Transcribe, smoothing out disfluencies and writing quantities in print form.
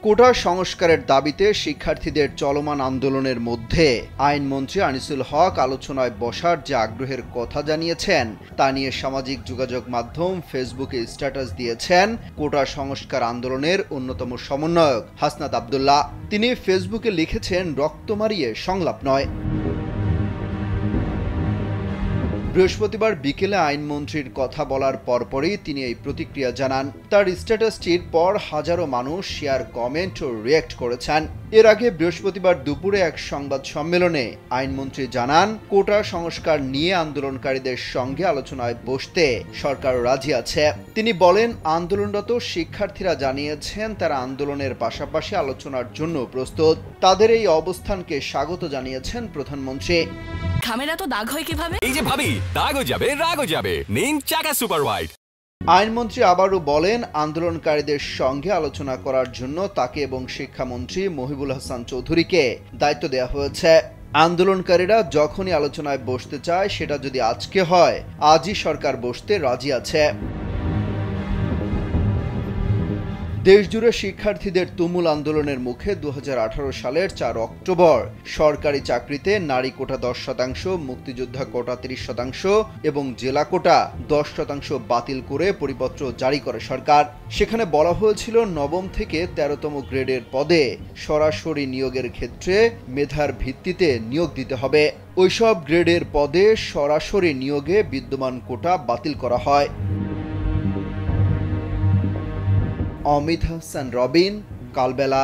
কোটা সংস্কারের দাবিতে শিক্ষার্থীদের চলমান আন্দোলনের মধ্যে আইনমন্ত্রী আনিসুল হক আলোচনায় বসার যে আগ্রহের কথা জানিয়েছেন তা নিয়ে সামাজিক যোগাযোগ মাধ্যম ফেসবুকে স্ট্যাটাস দিয়েছেন কোটা সংস্কার আন্দোলনের অন্যতম সমন্বয়ক হাসনাত আব্দুল্লাহ। তিনি ফেসবুকে লিখেছেন, রক্ত মারিয়ে সংলাপ নয়। বৃহস্পতিবার বিকেলে আইনমন্ত্রীর কথা বলার পরপরই তিনি এই প্রতিক্রিয়া জানান। তার স্ট্যাটাসটির পর হাজারো মানুষ শেয়ার, কমেন্ট ও রিয়্যাক্ট করেছেন। এর আগে বৃহস্পতিবার দুপুরে এক সংবাদ সম্মেলনে আইনমন্ত্রী জানান, কোটা সংস্কার নিয়ে আন্দোলনকারীদের সঙ্গে আলোচনায় বসতে সরকার রাজি আছে। তিনি বলেন, আন্দোলনরত শিক্ষার্থীরা জানিয়েছেন তারা আন্দোলনের পাশাপাশি আলোচনার জন্য প্রস্তুত। তাদের এই অবস্থানকে স্বাগত জানিয়েছেন প্রধানমন্ত্রী। খামেরা তো দাগ হয় কিভাবে? এই যে ভাবি, দাগও যাবে রাগও যাবে, নিন চাকা সুপার হোয়াইট। আইনমন্ত্রী আবারও বলেন, আন্দোলনকারীদের সঙ্গে আলোচনা করার জন্য তাকে এবং শিক্ষামন্ত্রী মহিবুল হাসান চৌধুরীকে দায়িত্ব দেওয়া হয়েছে। আন্দোলনকারীরা যখনই আলোচনায় বসতে চায়, সেটা যদি আজকে হয়, আজই সরকার বসতে রাজি আছে। দেশজুড়ে শিক্ষার্থীদের তুমুল আন্দোলনের মুখে 2018 সালের 4 অক্টোবর সরকারি চাকরিতে নারী কোটা 10%, মুক্তিযোদ্ধা কোটা 30% এবং জেলা কোটা 10% বাতিল করে পরিপত্র জারি করে সরকার। সেখানে বলা হয়েছিল, নবম থেকে 13তম গ্রেডের পদে সরাসরি নিয়োগের ক্ষেত্রে মেধার ভিত্তিতে নিয়োগ দিতে হবে। ওইসব গ্রেডের পদে সরাসরি নিয়োগে বিদ্যমান কোটা বাতিল করা হয়। অমিত হাসান রবিন, কালবেলা।